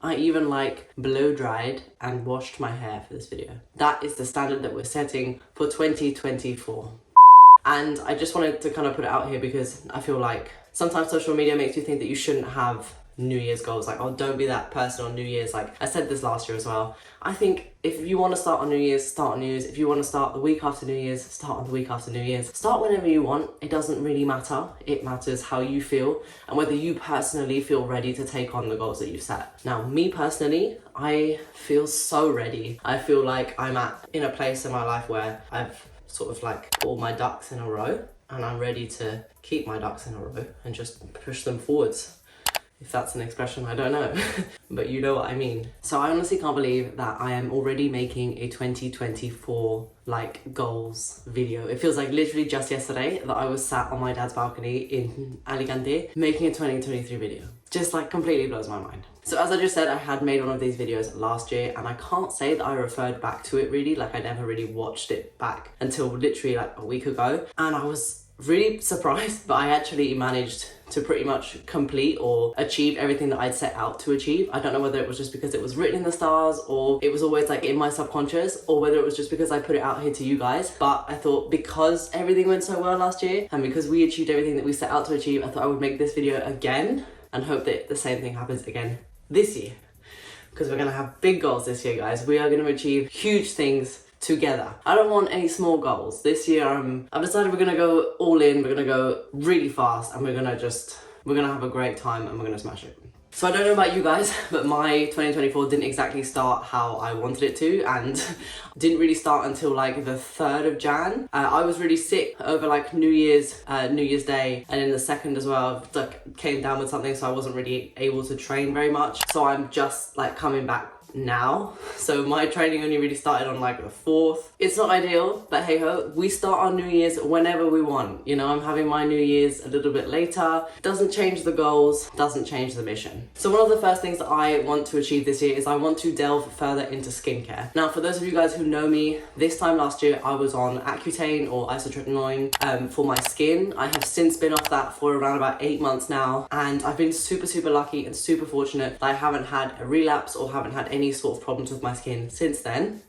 I even like blow dried and washed my hair for this video. That is the standard that we're setting for 2024. And I just wanted to kind of put it out here because I feel like sometimes social media makes you think that you shouldn't have New Year's goals. Like, oh, don't be that person on New Year's. Like, I said this last year as well. I think if you want to start on New Year's, start on New Year's. If you want to start the week after New Year's, start on the week after New Year's. Start whenever you want. It doesn't really matter. It matters how you feel and whether you personally feel ready to take on the goals that you've set. Now, me personally, I feel so ready. I feel like I'm in a place in my life where I've sort of like put all my ducks in a row and I'm ready to keep my ducks in a row and just push them forwards. If that's an expression, I don't know, but you know what I mean. So I honestly can't believe that I am already making a 2024 like goals video. It feels like literally just yesterday that I was sat on my dad's balcony in Alicante making a 2023 video. Just like completely blows my mind. So as I just said, I had made one of these videos last year and I can't say that I referred back to it really, like I never really watched it back until literally like a week ago. And I was really surprised, but I actually managed to pretty much complete or achieve everything that I'd set out to achieve. I don't know whether it was just because it was written in the stars or it was always like in my subconscious or whether it was just because I put it out here to you guys. But I thought because everything went so well last year and because we achieved everything that we set out to achieve, I thought I would make this video again and hope that the same thing happens again this year. Because we're gonna have big goals this year, guys. We are gonna achieve huge things together. I don't want any small goals. This year I've decided we're gonna go all in, we're gonna go really fast and we're gonna have a great time and we're gonna smash it. So I don't know about you guys, but my 2024 didn't exactly start how I wanted it to and didn't really start until like the 3rd of Jan. I was really sick over like New Year's Day and then the 2nd as well. Like came down with something so I wasn't really able to train very much. So I'm just like coming back now. So my training only really started on like the 4th. It's not ideal, but hey ho, we start our New Year's whenever we want. You know, I'm having my New Year's a little bit later. Doesn't change the goals, doesn't change the mission. So one of the first things that I want to achieve this year is I want to delve further into skincare. Now, for those of you guys who know me, this time last year I was on Accutane or isotretinoin for my skin. I have since been off that for around about 8 months now, and I've been super lucky and super fortunate that I haven't had a relapse or haven't had any sort of problems with my skin since then.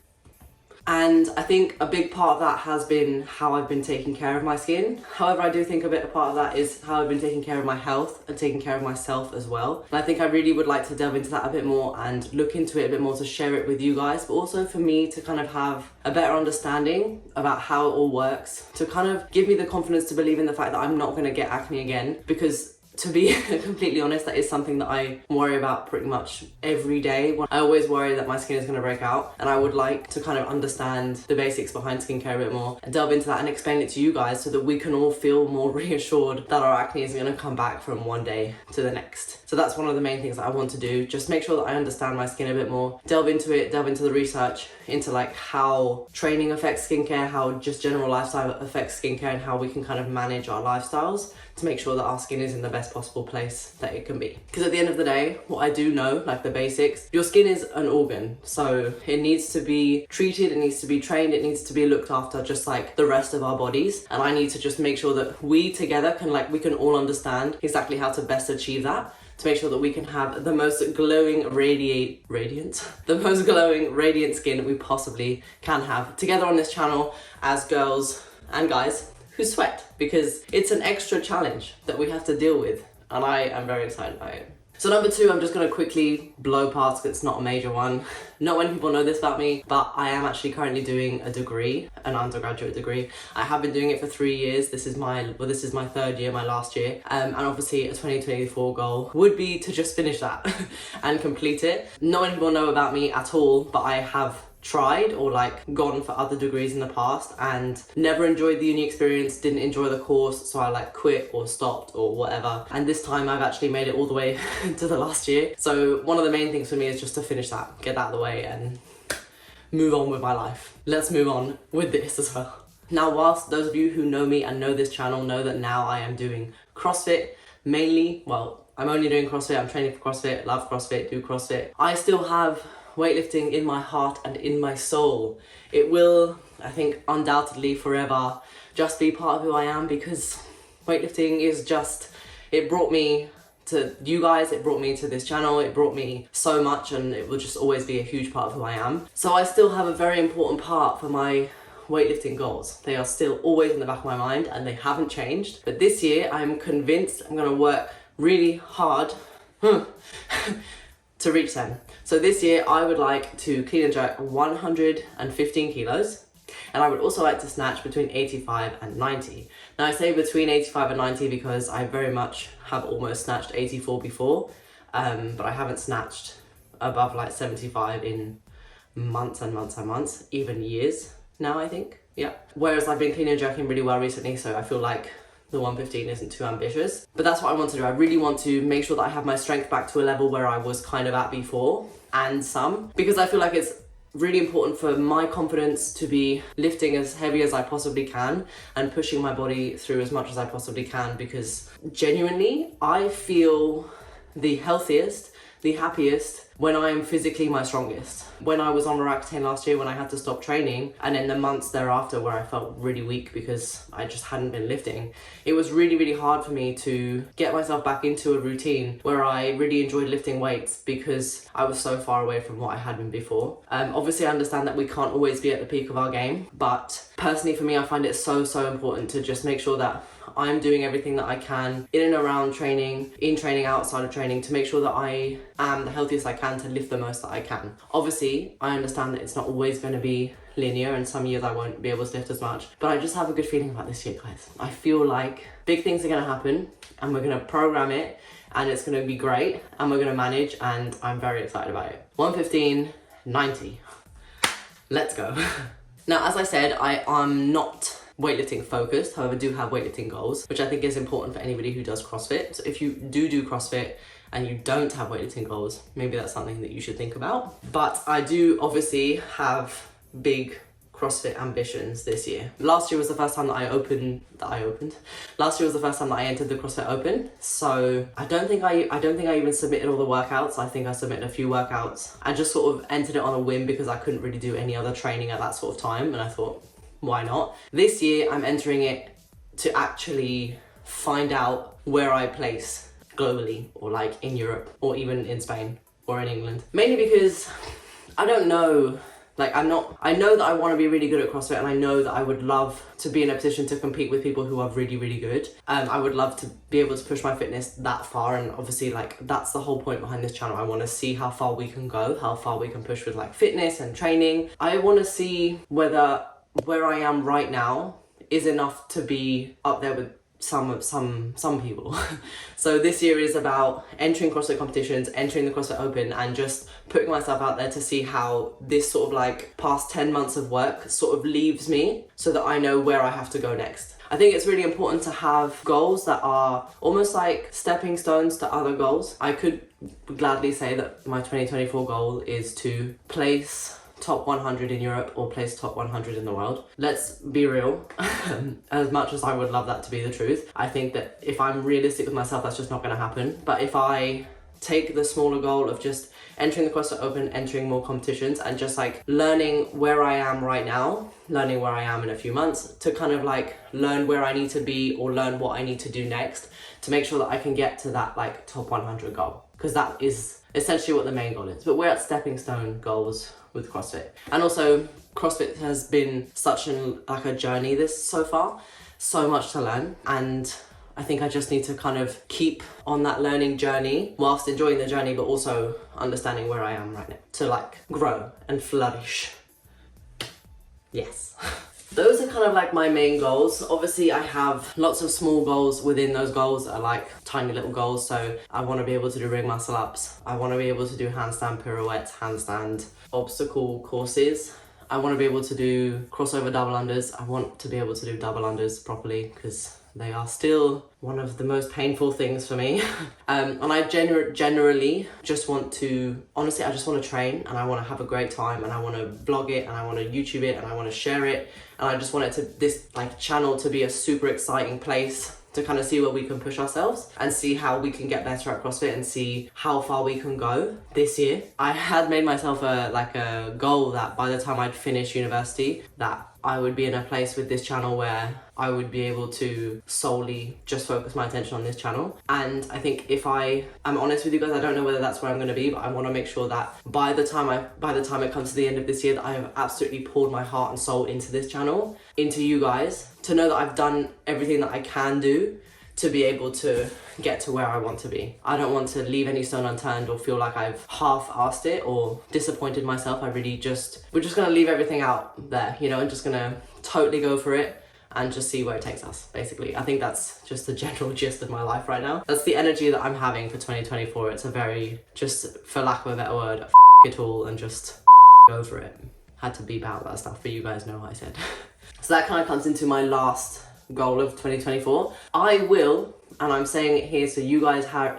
And I think a big part of that has been how I've been taking care of my skin. However, I do think a part of that is how I've been taking care of my health and taking care of myself as well. And I think I really would like to delve into that a bit more and look into it a bit more to share it with you guys, but also for me to kind of have a better understanding about how it all works, to kind of give me the confidence to believe in the fact that I'm not going to get acne again, because to be completely honest, that is something that I worry about pretty much every day. I always worry that my skin is going to break out, and I would like to kind of understand the basics behind skincare a bit more and delve into that and explain it to you guys so that we can all feel more reassured that our acne isn't going to come back from one day to the next. So that's one of the main things that I want to do, just make sure that I understand my skin a bit more, delve into it, delve into the research, into like how training affects skincare, how just general lifestyle affects skincare, and how we can kind of manage our lifestyles to make sure that our skin is in the best possible place that it can be. Because at the end of the day, what I do know, like the basics, your skin is an organ, so it needs to be treated, it needs to be trained, it needs to be looked after just like the rest of our bodies. And I need to just make sure that we together we can all understand exactly how to best achieve that, to make sure that we can have the most glowing radiant skin we possibly can have together on this channel as girls and guys who sweat, because it's an extra challenge that we have to deal with, and I am very excited by it. So number 2, I'm just going to quickly blow past, because it's not a major one. Not many people know this about me, but I am actually currently doing a degree, an undergraduate degree. I have been doing it for 3 years. This is my 3rd year, my last year. And obviously a 2024 goal would be to just finish that and complete it. Not many people know about me at all, but I have tried or like gone for other degrees in the past and never enjoyed the uni experience, didn't enjoy the course, so I like quit or stopped or whatever. And this time I've actually made it all the way to the last year. So one of the main things for me is just to finish that, get that out of the way and move on with my life. Let's move on with this as well. Now, whilst those of you who know me and know this channel know that now I am doing CrossFit mainly, well, I'm only doing CrossFit, I'm training for CrossFit, love CrossFit, do CrossFit. I still have weightlifting in my heart and in my soul. It will, I think, undoubtedly forever just be part of who I am, because weightlifting is just, it brought me to you guys, it brought me to this channel, it brought me so much, and it will just always be a huge part of who I am. So I still have a very important part for my weightlifting goals. They are still always in the back of my mind and they haven't changed. But this year I'm convinced I'm gonna work really hard to reach them. So this year I would like to clean and jerk 115 kilos, and I would also like to snatch between 85 and 90. Now I say between 85 and 90 because I very much have almost snatched 84 before, but I haven't snatched above like 75 in months and months and months, even years now, I think. Yeah. Whereas I've been clean and jerking really well recently, so I feel like the 115 isn't too ambitious. But that's what I want to do. I really want to make sure that I have my strength back to a level where I was kind of at before, and some, because I feel like it's really important for my confidence to be lifting as heavy as I possibly can and pushing my body through as much as I possibly can, because genuinely I feel the healthiest, the happiest when I am physically my strongest. When I was on Roaccutane last year, when I had to stop training, and then the months thereafter where I felt really weak because I just hadn't been lifting, it was really, really hard for me to get myself back into a routine where I really enjoyed lifting weights because I was so far away from what I had been before. Obviously I understand that we can't always be at the peak of our game, but personally for me, I find it so important to just make sure that I'm doing everything that I can in and around training, in training, outside of training, to make sure that I am the healthiest I can to lift the most that I can. Obviously, I understand that it's not always going to be linear, and some years I won't be able to lift as much, but I just have a good feeling about this year, guys. I feel like big things are going to happen and we're going to program it and it's going to be great and we're going to manage, and I'm very excited about it. 115, 90. Let's go. Now, as I said, I am not weightlifting focused, however, do have weightlifting goals, which I think is important for anybody who does CrossFit. So if you do CrossFit and you don't have weightlifting goals, maybe that's something that you should think about. But I do obviously have big CrossFit ambitions this year. Last year was the first time that Last year was the first time that I entered the CrossFit Open. So I don't think I even submitted all the workouts. I think I submitted a few workouts. I just sort of entered it on a whim because I couldn't really do any other training at that sort of time, and I thought, why not? This year I'm entering it to actually find out where I place globally, or like in Europe, or even in Spain or in England. Mainly because I don't know, like I know that I want to be really good at CrossFit, and I know that I would love to be in a position to compete with people who are really, really good. I would love to be able to push my fitness that far, and obviously like that's the whole point behind this channel. I want to see how far we can go, how far we can push with like fitness and training. I want to see whether where I am right now is enough to be up there with some people. So this year is about entering CrossFit competitions, entering the CrossFit Open, and just putting myself out there to see how this sort of like past 10 months of work sort of leaves me, so that I know where I have to go next. I think it's really important to have goals that are almost like stepping stones to other goals. I could gladly say that my 2024 goal is to place top 100 in Europe or place top 100 in the world. Let's be real. As much as I would love that to be the truth, I think that if I'm realistic with myself, that's just not going to happen. But if I take the smaller goal of just entering the CrossFit Open, entering more competitions, and just like learning where I am right now, learning where I am in a few months, to kind of like learn where I need to be or learn what I need to do next to make sure that I can get to that like top 100 goal, because that is essentially what the main goal is. But we're at stepping stone goals with CrossFit. And also CrossFit has been such a journey this so far, so much to learn, and I think I just need to kind of keep on that learning journey whilst enjoying the journey, but also understanding where I am right now to like grow and flourish. Yes. Those are kind of like my main goals. Obviously I have lots of small goals within those goals that are like tiny little goals. So I want to be able to do ring muscle ups. I want to be able to do handstand pirouettes, handstand obstacle courses. I want to be able to do crossover double unders. I want to be able to do double unders properly, because they are still one of the most painful things for me. And I generally just want to, honestly, I just want to train, and I want to have a great time, and I want to vlog it, and I want to YouTube it, and I want to share it. And I just want it to, this like channel to be a super exciting place to kind of see where we can push ourselves and see how we can get better at CrossFit and see how far we can go this year. I had made myself a goal that by the time I'd finish university, that I would be in a place with this channel where I would be able to solely just focus my attention on this channel. And I think if I am honest with you guys, I don't know whether that's where I'm going to be, but I want to make sure that by the time it comes to the end of this year, that I have absolutely poured my heart and soul into this channel, into you guys, to know that I've done everything that I can do to be able to get to where I want to be. I don't want to leave any stone unturned or feel like I've half-assed it or disappointed myself. we're just gonna leave everything out there, you know, and just gonna totally go for it and just see where it takes us, basically. I think that's just the general gist of my life right now. That's the energy that I'm having for 2024. It's a very, just for lack of a better word, it all and just go for it. Had to beep out that stuff, but you guys know what I said. So that kind of comes into my last goal of 2024. I will, and I'm saying it here so you guys hear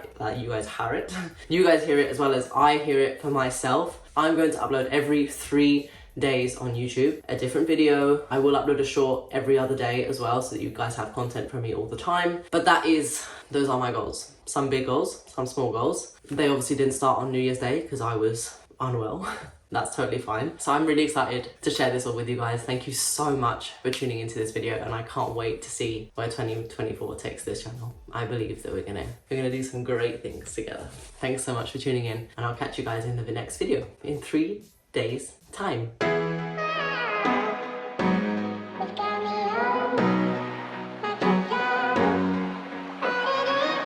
it as well as I hear it for myself. I'm going to upload every 3 days on YouTube, a different video. I will upload a short every other day as well, so that you guys have content from me all the time. But those are my goals. Some big goals, some small goals. They obviously didn't start on New Year's Day because I was unwell. That's totally fine. So I'm really excited to share this all with you guys. Thank you so much for tuning into this video, and I can't wait to see where 2024 takes this channel. I believe that we're gonna do some great things together. Thanks so much for tuning in, and I'll catch you guys in the next video in 3 days' time.